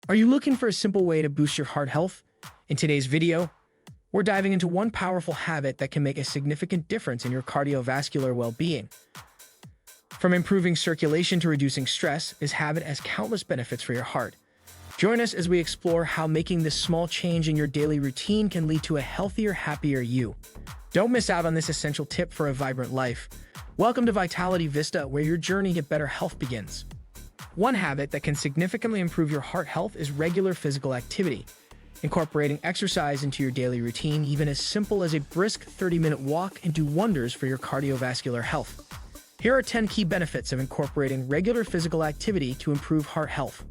Are you looking for a simple way to boost your heart health? In today's video, we're diving into one powerful habit that can make a significant difference in your cardiovascular well-being. From improving circulation to reducing stress, this habit has countless benefits for your heart. Join us as we explore how making this small change in your daily routine can lead to a healthier, happier you. Don't miss out on this essential tip for a vibrant life. Welcome to VitalityVista, where your journey to better health begins. One habit that can significantly improve your heart health is regular physical activity. Incorporating exercise into your daily routine, even as simple as a brisk 30-minute walk, can do wonders for your cardiovascular health. Here are 10 key benefits of incorporating regular physical activity to improve heart health.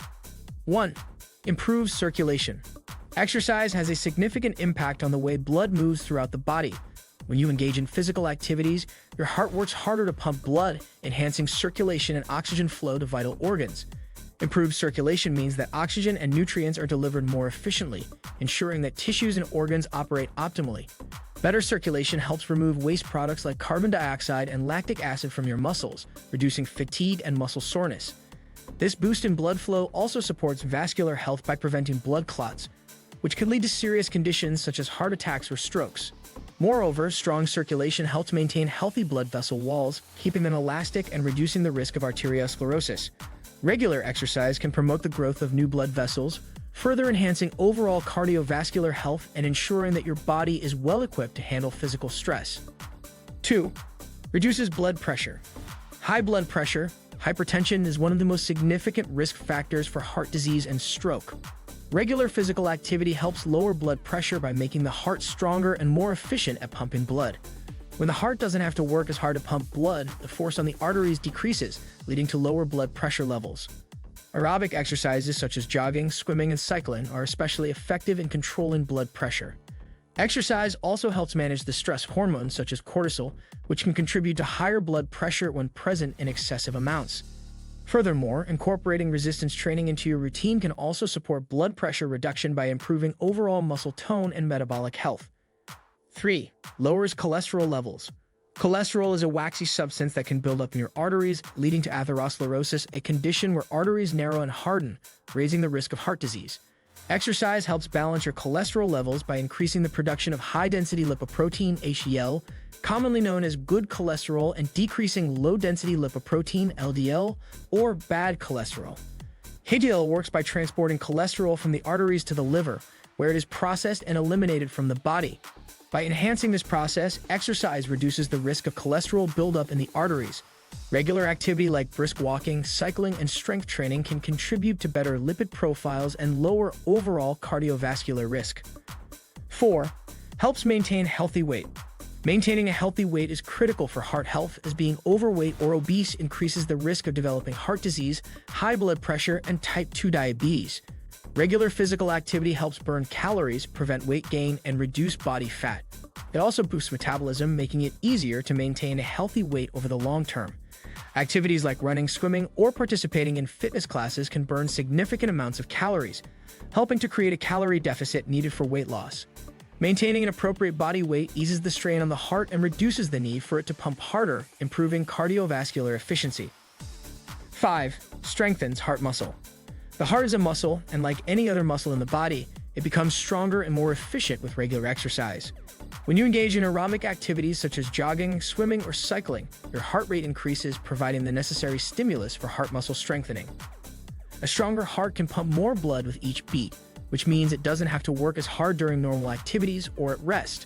1. Improves circulation. Exercise has a significant impact on the way blood moves throughout the body. When you engage in physical activities, your heart works harder to pump blood, enhancing circulation and oxygen flow to vital organs. Improved circulation means that oxygen and nutrients are delivered more efficiently, ensuring that tissues and organs operate optimally. Better circulation helps remove waste products like carbon dioxide and lactic acid from your muscles, reducing fatigue and muscle soreness. This boost in blood flow also supports vascular health by preventing blood clots, which could lead to serious conditions such as heart attacks or strokes. Moreover, strong circulation helps maintain healthy blood vessel walls, keeping them elastic and reducing the risk of arteriosclerosis. Regular exercise can promote the growth of new blood vessels, further enhancing overall cardiovascular health and ensuring that your body is well equipped to handle physical stress. 2. Reduces blood pressure. High blood pressure, hypertension, is one of the most significant risk factors for heart disease and stroke. Regular physical activity helps lower blood pressure by making the heart stronger and more efficient at pumping blood. When the heart doesn't have to work as hard to pump blood, the force on the arteries decreases, leading to lower blood pressure levels. Aerobic exercises such as jogging, swimming, and cycling are especially effective in controlling blood pressure. Exercise also helps manage the stress hormones such as cortisol, which can contribute to higher blood pressure when present in excessive amounts. Furthermore, incorporating resistance training into your routine can also support blood pressure reduction by improving overall muscle tone and metabolic health. 3. Lowers cholesterol levels. Cholesterol is a waxy substance that can build up in your arteries, leading to atherosclerosis, a condition where arteries narrow and harden, raising the risk of heart disease. Exercise helps balance your cholesterol levels by increasing the production of high-density lipoprotein (HDL), commonly known as good cholesterol, and decreasing low-density lipoprotein (LDL), or bad cholesterol. HDL works by transporting cholesterol from the arteries to the liver, where it is processed and eliminated from the body. By enhancing this process, exercise reduces the risk of cholesterol buildup in the arteries. Regular activity like brisk walking, cycling, and strength training can contribute to better lipid profiles and lower overall cardiovascular risk. 4. Helps maintain healthy weight. Maintaining a healthy weight is critical for heart health, as being overweight or obese increases the risk of developing heart disease, high blood pressure, and type 2 diabetes. Regular physical activity helps burn calories, prevent weight gain, and reduce body fat. It also boosts metabolism, making it easier to maintain a healthy weight over the long term. Activities like running, swimming, or participating in fitness classes can burn significant amounts of calories, helping to create a calorie deficit needed for weight loss. Maintaining an appropriate body weight eases the strain on the heart and reduces the need for it to pump harder, improving cardiovascular efficiency. 5. Strengthens heart muscle. The heart is a muscle, and like any other muscle in the body, it becomes stronger and more efficient with regular exercise. When you engage in aerobic activities such as jogging, swimming, or cycling, your heart rate increases, providing the necessary stimulus for heart muscle strengthening. A stronger heart can pump more blood with each beat, which means it doesn't have to work as hard during normal activities or at rest.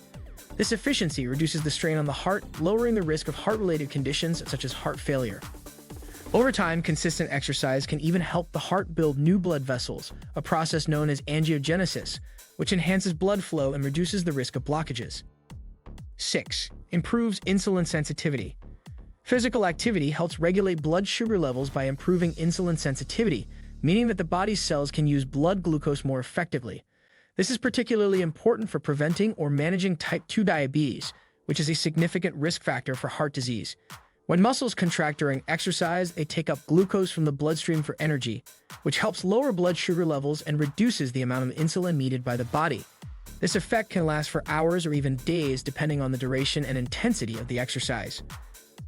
This efficiency reduces the strain on the heart, lowering the risk of heart-related conditions such as heart failure. Over time, consistent exercise can even help the heart build new blood vessels, a process known as angiogenesis, which enhances blood flow and reduces the risk of blockages. 6. Improves insulin sensitivity. Physical activity helps regulate blood sugar levels by improving insulin sensitivity, meaning that the body's cells can use blood glucose more effectively. This is particularly important for preventing or managing type 2 diabetes, which is a significant risk factor for heart disease. When muscles contract during exercise, they take up glucose from the bloodstream for energy, which helps lower blood sugar levels and reduces the amount of insulin needed by the body. This effect can last for hours or even days, depending on the duration and intensity of the exercise.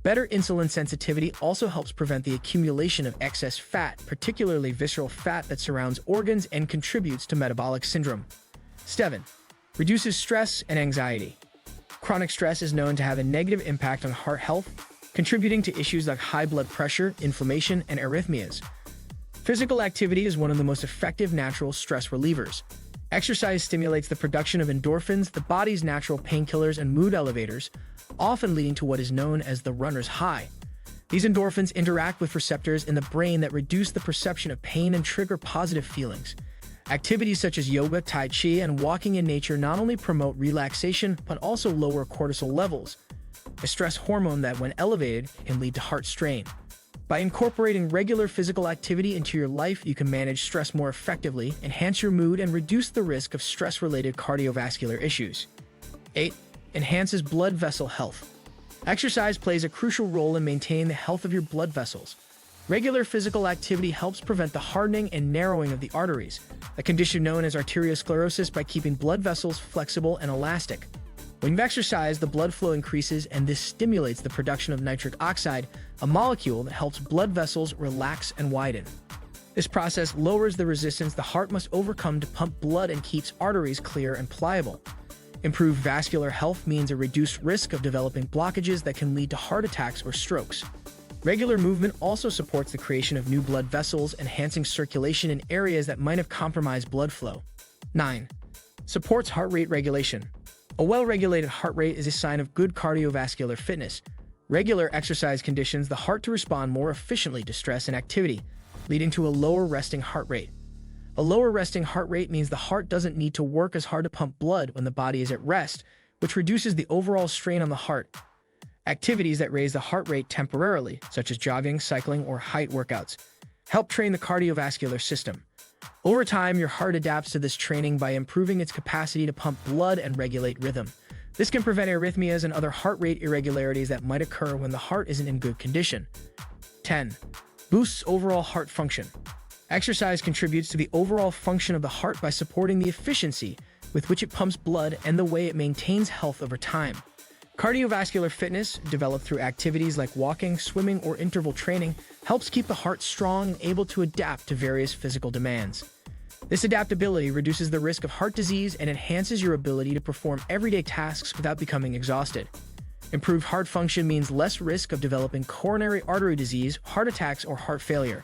Better insulin sensitivity also helps prevent the accumulation of excess fat, particularly visceral fat that surrounds organs and contributes to metabolic syndrome. 7. Reduces stress and anxiety. Chronic stress is known to have a negative impact on heart health, contributing to issues like high blood pressure, inflammation, and arrhythmias. Physical activity is one of the most effective natural stress relievers. Exercise stimulates the production of endorphins, the body's natural painkillers and mood elevators, often leading to what is known as the runner's high. These endorphins interact with receptors in the brain that reduce the perception of pain and trigger positive feelings. Activities such as yoga, tai chi, and walking in nature not only promote relaxation, but also lower cortisol levels, a stress hormone that, when elevated, can lead to heart strain. By incorporating regular physical activity into your life, you can manage stress more effectively, enhance your mood, and reduce the risk of stress-related cardiovascular issues. 8. Enhances blood vessel health. Exercise plays a crucial role in maintaining the health of your blood vessels. Regular physical activity helps prevent the hardening and narrowing of the arteries, a condition known as arteriosclerosis, by keeping blood vessels flexible and elastic. When you exercise, the blood flow increases, and this stimulates the production of nitric oxide, a molecule that helps blood vessels relax and widen. This process lowers the resistance the heart must overcome to pump blood and keeps arteries clear and pliable. Improved vascular health means a reduced risk of developing blockages that can lead to heart attacks or strokes. Regular movement also supports the creation of new blood vessels, enhancing circulation in areas that might have compromised blood flow. 9. Supports heart rate regulation. A well-regulated heart rate is a sign of good cardiovascular fitness. Regular exercise conditions the heart to respond more efficiently to stress and activity, leading to a lower resting heart rate. A lower resting heart rate means the heart doesn't need to work as hard to pump blood when the body is at rest, which reduces the overall strain on the heart. Activities that raise the heart rate temporarily, such as jogging, cycling, or height workouts, help train the cardiovascular system. Over time, your heart adapts to this training by improving its capacity to pump blood and regulate rhythm. This can prevent arrhythmias and other heart rate irregularities that might occur when the heart isn't in good condition. 10. Boosts overall heart function. Exercise contributes to the overall function of the heart by supporting the efficiency with which it pumps blood and the way it maintains health over time. Cardiovascular fitness, developed through activities like walking, swimming, or interval training, helps keep the heart strong and able to adapt to various physical demands. This adaptability reduces the risk of heart disease and enhances your ability to perform everyday tasks without becoming exhausted. Improved heart function means less risk of developing coronary artery disease, heart attacks, or heart failure.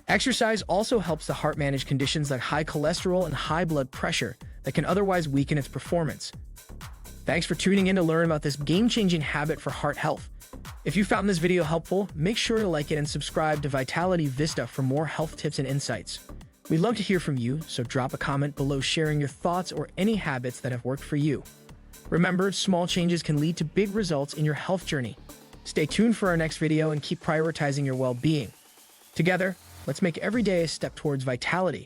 Exercise also helps the heart manage conditions like high cholesterol and high blood pressure that can otherwise weaken its performance. Thanks for tuning in to learn about this game-changing habit for heart health. If you found this video helpful, make sure to like it and subscribe to VitalityVista for more health tips and insights. We'd love to hear from you, so drop a comment below sharing your thoughts or any habits that have worked for you. Remember, small changes can lead to big results in your health journey. Stay tuned for our next video and keep prioritizing your well-being. Together, let's make every day a step towards vitality.